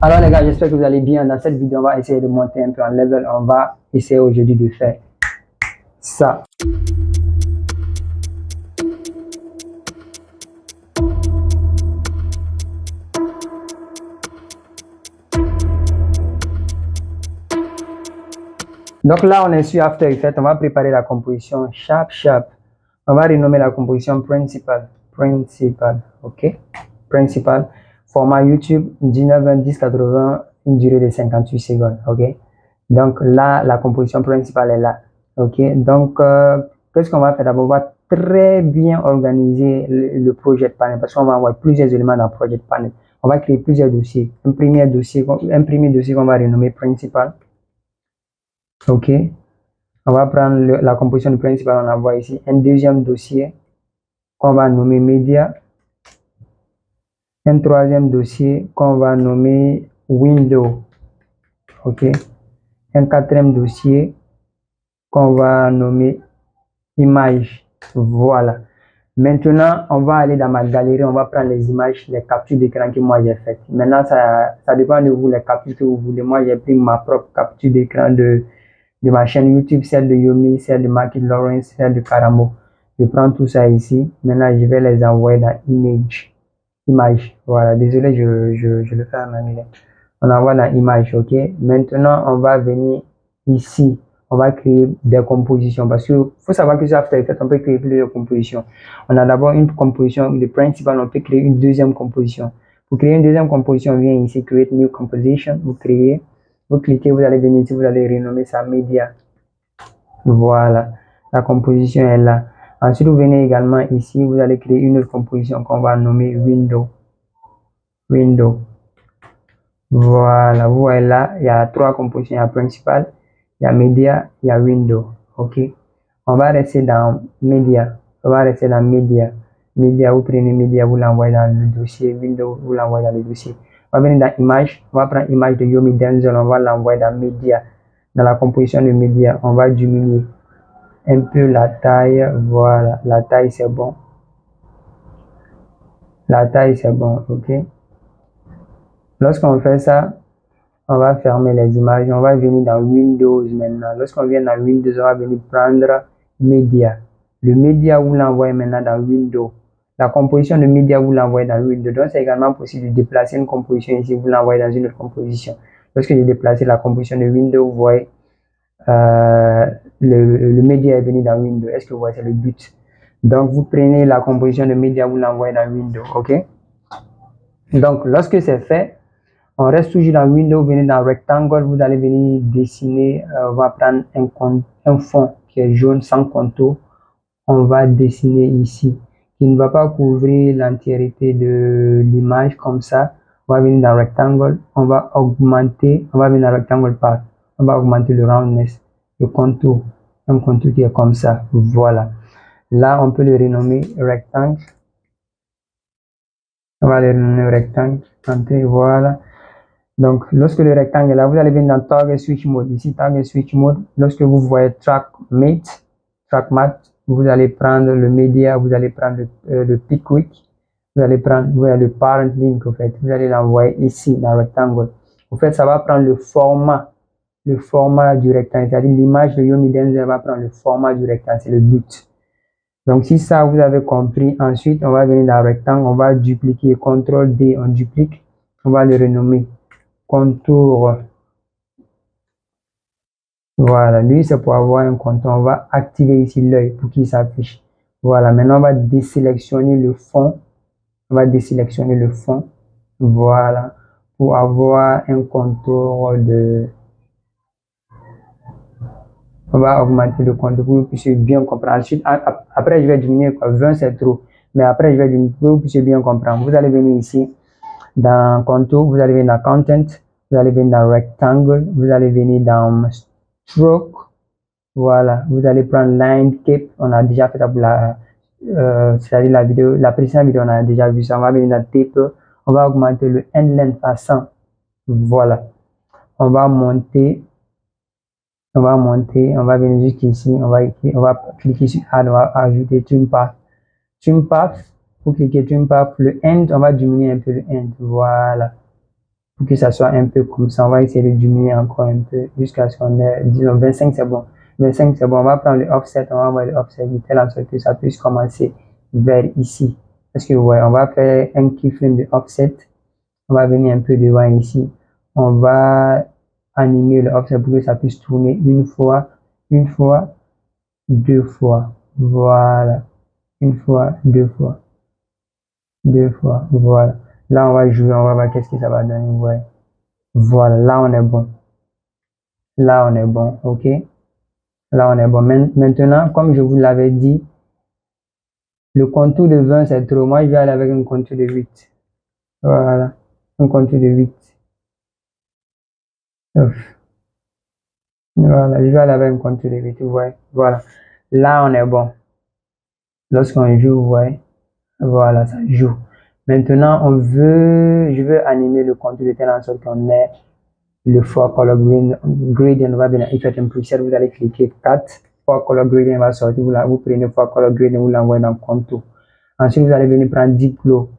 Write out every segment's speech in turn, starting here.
Alors les gars, j'espère que vous allez bien. Dans cette vidéo, on va essayer de monter un peu en level. On va essayer aujourd'hui de faire ça. Donc là, on est sur After Effects. On va préparer la composition Sharp Sharp. On va renommer la composition Principal. Principal, ok? Principal. Format YouTube 1920 1080, une durée de 58 secondes, ok? Donc là, la composition principale est là, ok? Donc, qu'est-ce qu'on va faire d'abord? On va très bien organiser le Project Panel parce qu'on va avoir plusieurs éléments dans le Project Panel. On va créer plusieurs dossiers. Un premier dossier qu'on va renommer Principal, ok? On va prendre la composition du principal, on la voit ici. Un deuxième dossier qu'on va nommer Media. Un troisième dossier qu'on va nommer Window. Ok. Un quatrième dossier qu'on va nommer Image. Voilà. Maintenant, on va aller dans ma galerie, on va prendre les images, les captures d'écran que moi j'ai faites. Maintenant, ça dépend de vous, les captures que vous voulez. Moi, j'ai pris ma propre capture d'écran de ma chaîne YouTube, celle de Yomi, celle de Market Lawrence, celle de Karamo. Je prends tout ça ici. Maintenant, je vais les envoyer dans Image. Voilà, désolé, je le fais en anglais. On envoie dans Image, ok? Maintenant, on va venir ici. On va créer des compositions parce qu'il faut savoir que sur After Effects, on peut créer plusieurs compositions. On a d'abord une composition, le principal, on peut créer une deuxième composition. Pour créer une deuxième composition, on vient ici, Create New Composition, vous créez. Vous cliquez, vous allez venir ici, vous allez renommer ça Media. Voilà, la composition est là. Ensuite, vous venez également ici, vous allez créer une autre composition qu'on va nommer Window. Voilà, vous voyez là, il y a trois compositions. Il y a Principal, il y a Media, il y a Window. Ok, on va rester dans Media. Media, vous prenez Media, vous l'envoyez dans le dossier. Window, vous l'envoyez dans le dossier. On va venir dans Image, on va prendre Image de Yomi Denzel, on va l'envoyer dans Media. Dans la composition de Media, on va diminuer un peu la taille. Voilà, la taille c'est bon. Ok. Lorsqu'on fait ça, on va fermer les images, on va venir dans Windows maintenant. Lorsqu'on vient dans Windows, on va venir prendre Media. Le Media, vous l'envoyez maintenant dans Windows. La composition de Media, vous l'envoyez dans Windows. Donc, c'est également possible de déplacer une composition ici, vous l'envoyez dans une autre composition. Lorsque j'ai déplacé la composition de Windows, vous voyez, le Media est venu dans Windows. Est-ce que vous voyez, c'est le but. Donc, vous prenez la composition de Media, vous l'envoyez dans Windows, ok? Donc, lorsque c'est fait, on reste toujours dans Windows, venez dans Rectangle, vous allez venir dessiner, on va prendre un fond qui est jaune sans contour, on va dessiner ici, qui ne va pas couvrir l'entièreté de l'image comme ça. On va venir dans Rectangle, on va augmenter, on va venir dans Rectangle Path, on va augmenter le roundness, le contour, un contour qui est comme ça, voilà. Là, on peut le renommer Rectangle. On va le renommer Rectangle, entrer, voilà. Donc, lorsque le rectangle est là, vous allez venir dans Target Switch Mode. Ici, Target Switch Mode, lorsque vous voyez Track Matte, vous allez prendre le Media, vous allez prendre le Pickwick, vous allez prendre le Parent Link, en fait. Vous allez l'envoyer ici, dans le rectangle. En fait, ça va prendre le format du rectangle. C'est-à-dire, l'image de Yomi Denzel va prendre le format du rectangle. C'est le but. Donc, si ça, vous avez compris, ensuite, on va venir dans le rectangle, on va dupliquer, CTRL D, on duplique, on va le renommer contour. Voilà, lui c'est pour avoir un contour. On va activer ici l'œil pour qu'il s'affiche. Voilà, maintenant on va désélectionner le fond. Voilà, pour avoir un contour de. On va augmenter le contour pour que vous puissiez bien comprendre. Ensuite, après je vais diminuer quoi. 20 c'est trop. Mais après je vais diminuer pour que vous puissiez bien comprendre. Vous allez venir ici dans contour, vous allez venir dans content, vous allez venir dans rectangle, vous allez venir dans stroke, voilà, vous allez prendre line cape, on a déjà fait ça pour c'est-à-dire la précédente vidéo, on a déjà vu ça. On va venir dans taper, on va augmenter le end length à 100, voilà, on va monter, on va venir jusqu'ici, on va cliquer sur add, on va ajouter trim path, pour cliquer trim path, le end, on va diminuer un peu le end, voilà. pour que ça soit un peu comme ça. On va essayer de diminuer encore un peu jusqu'à ce qu'on ait, disons, 25, c'est bon. 25, c'est bon. On va prendre le offset, on va envoyer le offset de telle en sorte que ça puisse commencer vers ici. Parce que, ouais, on va faire un keyframe de offset. On va venir un peu devant ici. On va animer le offset pour que ça puisse tourner une fois, deux fois. Voilà. Une fois, deux fois. Deux fois. Voilà. Là, on va jouer, on va voir qu'est-ce que ça va donner. Ouais. Voilà. Là, on est bon. Là, on est bon. OK? Là, on est bon. Maintenant, comme je vous l'avais dit, le contour de 20, c'est trop. Moi, je vais aller avec un contour de 8. Voilà. Un contour de 8. Ouf. Voilà. Je vais aller avec un contour de 8. Ouais. Voilà. Là, on est bon. Lorsqu'on joue, ouais. Voilà, ça joue. Maintenant, je veux animer le contour de telle en sorte qu'on ait le four color gradient. On va venir effet un preset. Vous allez cliquer 4. Four color gradient va sortir. Vous prenez four color gradient, vous l'envoyez dans le contour. Ensuite, vous allez venir prendre Deep Glow.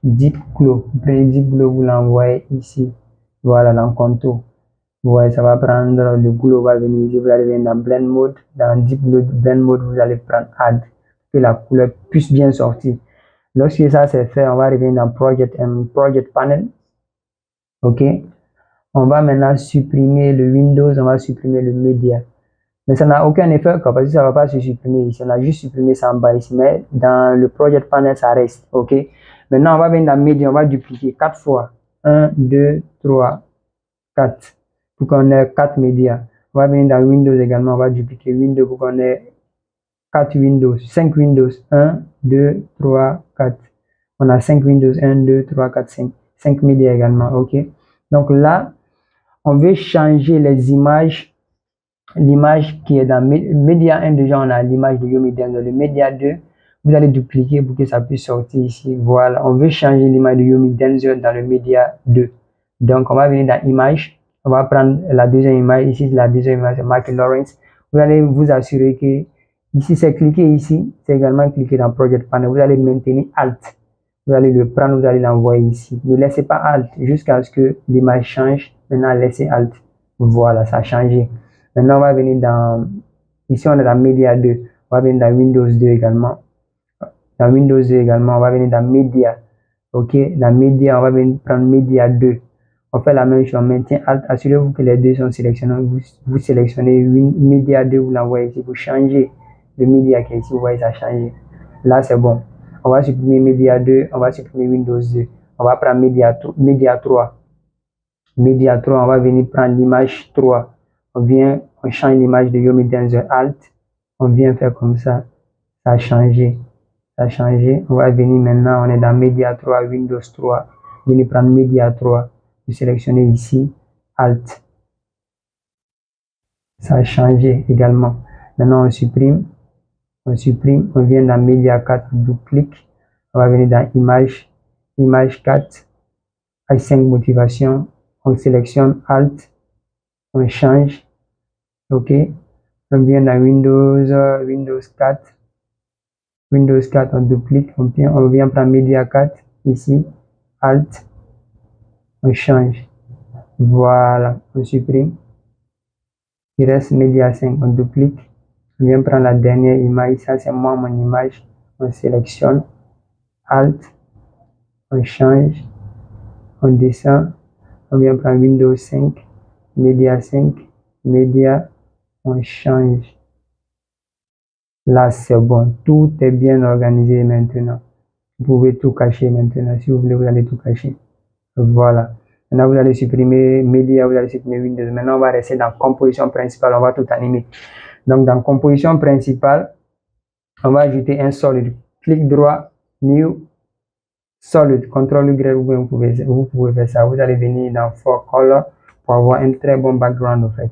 Deep Glow. Vous prenez Deep Glow, vous l'envoyez ici. Voilà, dans le contour. Ouais, ça va prendre, le glow va venir ici. Vous allez venir dans Blend Mode. Dans Deep Glow, Blend Mode, vous allez prendre Add. Que la couleur puisse bien sortir. Lorsque ça c'est fait, on va revenir dans Project Panel. OK. On va maintenant supprimer le Windows, on va supprimer le Media. Mais ça n'a aucun effet parce que ça ne va pas se supprimer ici. On a juste supprimé ça en bas ici. Mais dans le Project Panel, ça reste. OK. Maintenant, on va venir dans Media, on va dupliquer 4 fois. 1, 2, 3, 4. Pour qu'on ait 4 médias. On va venir dans Windows également, on va dupliquer Windows pour qu'on ait 4 Windows, 5 Windows, 1, 2, 3, 4. On a 5 Windows, 1, 2, 3, 4, 5. 5 médias également, OK. Donc là, on veut changer les images. L'image qui est dans Média 1, déjà, on a l'image de Yomi Denzel. Le Média 2, vous allez dupliquer pour que ça puisse sortir ici. Voilà, on veut changer l'image de Yomi Denzel dans le Média 2. Donc, on va venir dans Image. On va prendre la deuxième image. Ici, la deuxième image, c'est Mark Lawrence. Vous allez vous assurer que ici, c'est cliquer ici. C'est également cliquer dans Project Panel. Vous allez maintenir Alt. Vous allez le prendre, vous allez l'envoyer ici. Ne laissez pas Alt jusqu'à ce que l'image change. Maintenant, laissez Alt. Voilà, ça a changé. Maintenant, on va venir dans, ici on est dans Media 2, on va venir dans Windows 2 également. Dans Windows 2 également, on va venir dans Media. OK, dans Media, on va venir prendre Media 2. On fait la même chose, on maintient Alt. Assurez-vous que les deux sont sélectionnés. Vous sélectionnez Media 2, vous l'envoyez ici. Vous changez le Media qui est ici, vous voyez ça changer. Là, c'est bon. On va supprimer Media 2, on va supprimer Windows 2. On va prendre Media 3. Media 3, on va venir prendre l'image 3. On change l'image de Yomi Denzel Alt. On vient faire comme ça. Ça a changé. Ça a changé. On va venir maintenant, on est dans Media 3, Windows 3. Venir prendre Media 3. Vous sélectionnez ici, Alt. Ça a changé également. Maintenant, on supprime. On vient dans Media 4, on double-clique. On va venir dans Image 4, H5 motivation. On sélectionne Alt. On change. OK. On vient dans Windows 4. Windows 4, on duplique. On vient prendre Media 4. Ici. Alt. On change. Voilà. On supprime. Il reste Media 5. On duplique. On vient prendre la dernière image. Ça, c'est moi, mon image. On sélectionne. Alt. On change. On descend. On vient prendre Windows 5. Media 5. Media. On change. Là, c'est bon. Tout est bien organisé maintenant. Vous pouvez tout cacher maintenant. Si vous voulez, vous allez tout cacher. Voilà. Maintenant, vous allez supprimer Media, vous allez supprimer Windows. Maintenant, on va rester dans Composition principale. On va tout animer. Donc, dans Composition principale, on va ajouter un solid. Clic droit, New, Solid. CTRL-Y, vous pouvez faire ça. Vous allez venir dans For Color pour avoir un très bon background, en fait.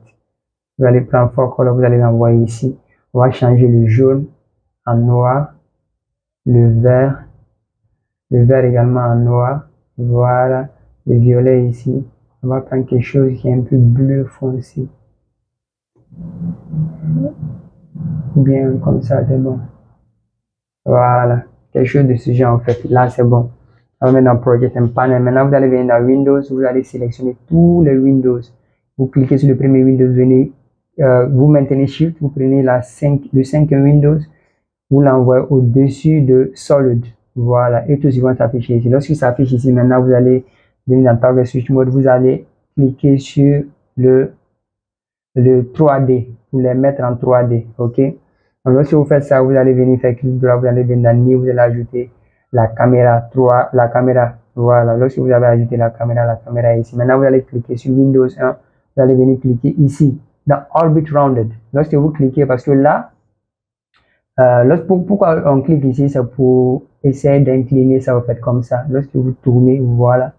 Vous allez prendre For Color, vous allez l'envoyer ici. On va changer le jaune en noir, le vert également en noir. Voilà, le violet ici. On va prendre quelque chose qui est un peu bleu foncé. Bien comme ça, c'est bon. Voilà, quelque chose de ce genre en fait. Là, c'est bon. On va mettre dans Project and Panel. Maintenant, vous allez venir dans Windows, vous allez sélectionner tous les Windows. Vous cliquez sur le premier Windows, vous maintenez Shift, vous prenez le 5e Windows, vous l'envoyez au-dessus de Solid. Voilà, et tous ils vont s'afficher ici. Lorsqu'il s'affiche ici, maintenant, vous allez venir dans Toggle Switch Mode, vous allez cliquer sur le 3D, pour les mettre en 3D, ok? Donc, lorsque vous faites ça, vous allez venir faire clic droit, vous allez venir dans New, vous allez ajouter la caméra 3, la caméra, voilà. Lorsque vous avez ajouté la caméra est ici. Maintenant, vous allez cliquer sur Windows 1, vous allez venir cliquer ici, dans Orbit Rounded. Lorsque vous cliquez, parce que là, pourquoi on clique ici, c'est pour essayer d'incliner ça, au fait, comme ça. Lorsque vous tournez, voilà.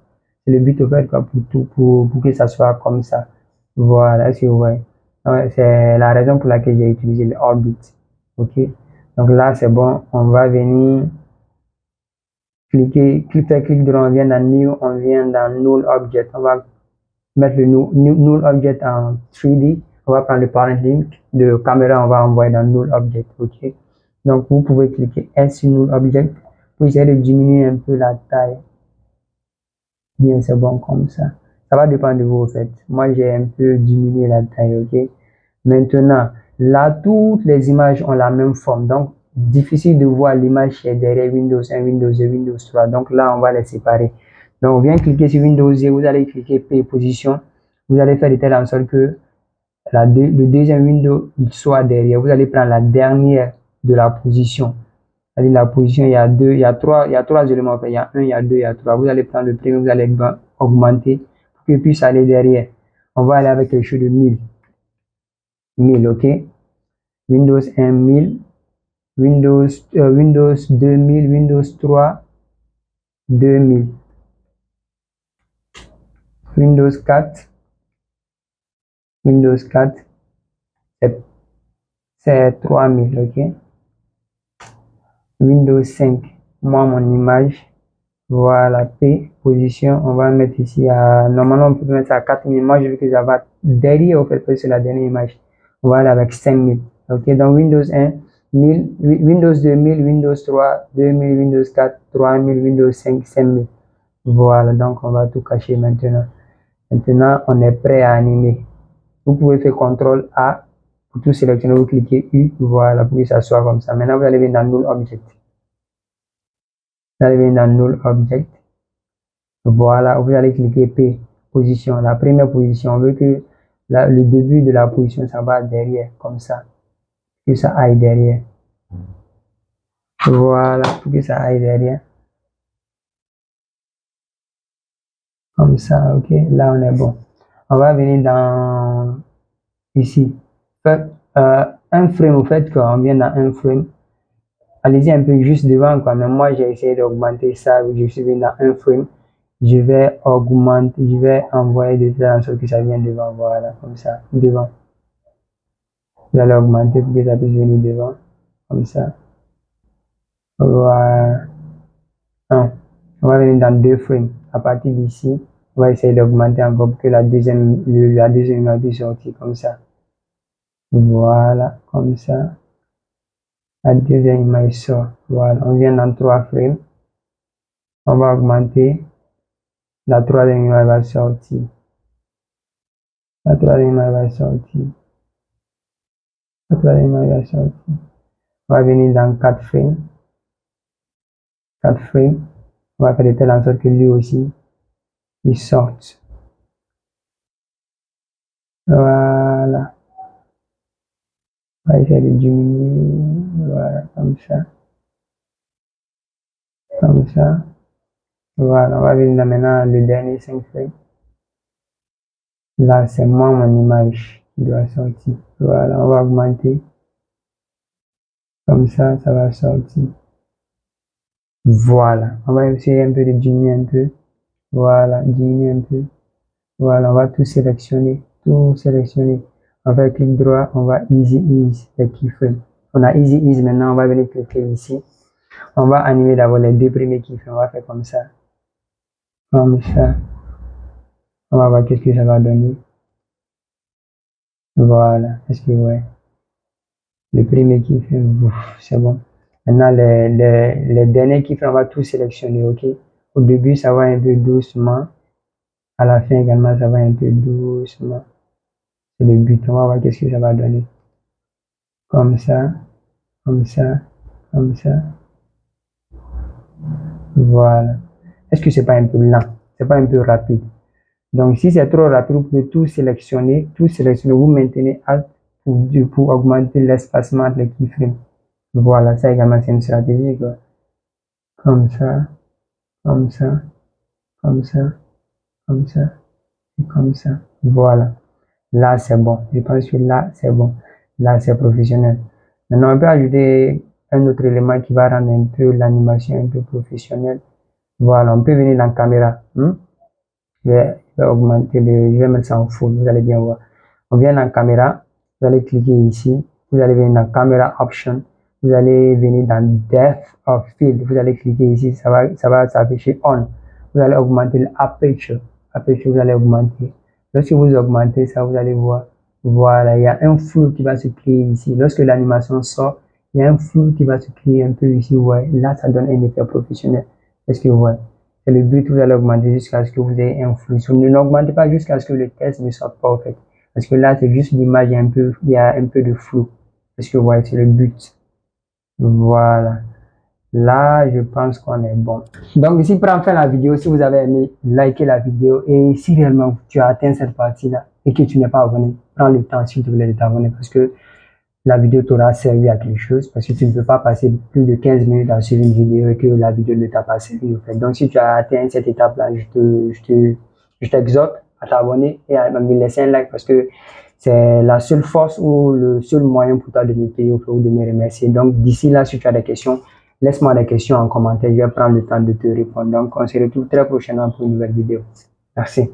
C'est le but, au fait, quoi, pour que ça soit comme ça. Voilà, est-ce que vous voyez? Ouais, c'est la raison pour laquelle j'ai utilisé le Orbit. Ok, donc là c'est bon, on va venir faire clic droit, on vient dans New, on vient dans Null Object, on va mettre le Null Object en 3D, on va prendre le parent link de caméra, on va envoyer dans Null Object. Ok, donc vous pouvez cliquer S sur Null Object pour essayer de diminuer un peu la taille. Bien, c'est bon comme ça. Ça va dépendre de vous, en fait. Moi, j'ai un peu diminué la taille, ok? Maintenant, là, toutes les images ont la même forme. Donc, difficile de voir l'image qui est derrière Windows 1, Windows 2, Windows 3. Donc là, on va les séparer. Donc, on vient cliquer sur Windows 2, vous allez cliquer P position. Vous allez faire de telle en sorte que le deuxième Windows il soit derrière. Vous allez prendre la dernière de la position. C'est-à-dire la position, il y a trois éléments. Il y a 1, il y a 2, il y a 3. Vous allez prendre le premier, vous allez augmenter pour qu'il puisse aller derrière. On va aller avec quelque chose de 1000. 1000, ok? Windows 1, 1000. Windows 2000, Windows 3, 2000. Windows 4, Windows 4, c'est 3000, ok? Windows 5, moi, mon image. Voilà, P, position, on va mettre ici à, normalement on peut mettre ça à 4000, moi je veux que ça va derrière, au fait, parce que c'est la dernière image. On va aller avec 5000, ok, donc Windows 1, 1000, Windows 2000, Windows 3, 2000, Windows 4, 3000, Windows 5, 5000. Voilà, donc on va tout cacher maintenant. Maintenant, on est prêt à animer. Vous pouvez faire CTRL A pour tout sélectionner, vous cliquez U, voilà, pour que ça soit comme ça. Maintenant, vous allez venir dans Null Object. Vous allez venir dans Null Object. Voilà, vous allez cliquer P, position, la première position. On veut que le début de la position, ça va derrière, comme ça. Que ça aille derrière. Voilà, pour que ça aille derrière. Comme ça, ok. Là, on est bon. On va venir dans ici. Un frame, au fait, quand on vient dans un frame, allez-y un peu juste devant, quoi. Mais moi, j'ai essayé d'augmenter ça. Je suis venu dans un frame. Je vais augmenter, je vais envoyer de telle sorte que ça vient devant, voilà, comme ça, devant. Vous allez augmenter pour que ça puisse venir devant, comme ça. Voilà. On va venir dans 2 frames. À partir d'ici, on va essayer d'augmenter encore pour que la deuxième image puisse sortir comme ça. Voilà, comme ça. La deuxième image sort. Voilà, on vient dans 3 frames. On va augmenter. La troisième image va sortir. La troisième image va sortir. La troisième image va sortir. On va venir dans 4 frames. 4 frames. On va faire de telle en sorte que lui aussi, il sorte. Voilà. On va essayer de diminuer. Voilà, comme ça. Comme ça. Voilà, on va venir maintenant le dernier 5 frames. Là, c'est moi, mon image qui doit sortir. Voilà, on va augmenter. Comme ça, ça va sortir. Voilà, on va essayer un peu de diminuer un peu. Voilà, diminuer un peu. Voilà, on va tout sélectionner. Tout sélectionner. On va clic droit, on va Easy Ease, les keyframes. On a Easy Ease maintenant, on va venir cliquer ici. On va animer d'abord les 2 premiers keyframes. On va faire comme ça. Comme ça. On va voir qu'est-ce que ça va donner. Voilà, est-ce que vous voyez? Le premier keyframe, c'est bon. Maintenant, les derniers keyframes, on va tout sélectionner, ok? Au début, ça va un peu doucement. À la fin également, ça va un peu doucement. C'est le but. On va voir qu'est-ce que ça va donner. Comme ça, comme ça, comme ça. Voilà. Est-ce que c'est pas un peu lent? C'est pas un peu rapide? Donc, si c'est trop rapide, vous pouvez tout sélectionner, vous maintenez Alt pour augmenter l'espacement entre les keyframes. Voilà, ça également, c'est une stratégie, quoi. Comme ça, comme ça, comme ça, comme ça, et comme ça. Voilà. Là, c'est bon. Je pense que là, c'est bon. Là, c'est professionnel. Maintenant, on peut ajouter un autre élément qui va rendre un peu l'animation un peu professionnelle. Voilà, on peut venir dans la caméra. Je vais augmenter je vais mettre ça en full, vous allez bien voir. On vient dans caméra, vous allez cliquer ici, vous allez venir dans caméra option, vous allez venir dans depth of field, vous allez cliquer ici, ça va s'afficher on. Vous allez augmenter l'aperture, vous allez augmenter. Lorsque vous augmentez ça, vous allez voir, voilà, il y a un flou qui va se créer ici. Lorsque l'animation sort, il y a un flou qui va se créer un peu ici, ouais. Là, ça donne un effet professionnel. Est-ce que vous voyez? C'est le but, vous allez augmenter jusqu'à ce que vous ayez un flou. Ne l'augmentez pas jusqu'à ce que le test ne soit pas fait. Parce que là, c'est juste l'image, il y a un peu de flou. Est-ce que vous voyez, c'est le but. Voilà. Là, je pense qu'on est bon. Donc, ici, pour en faire la vidéo, si vous avez aimé, likez la vidéo. Et si réellement tu as atteint cette partie-là et que tu n'es pas abonné, prends le temps, s'il te plaît, de t'abonner parce que la vidéo t'aura servi à quelque chose parce que tu ne peux pas passer plus de 15 minutes à suivre une vidéo et que la vidéo ne t'a pas servi. En fait. Donc, si tu as atteint cette étape-là, je t'exhorte à t'abonner et à me laisser un like parce que c'est la seule force ou le seul moyen pour toi de me payer ou de me remercier. Donc, d'ici là, si tu as des questions, laisse-moi des questions en commentaire. Je vais prendre le temps de te répondre. Donc, on se retrouve très prochainement pour une nouvelle vidéo. Merci.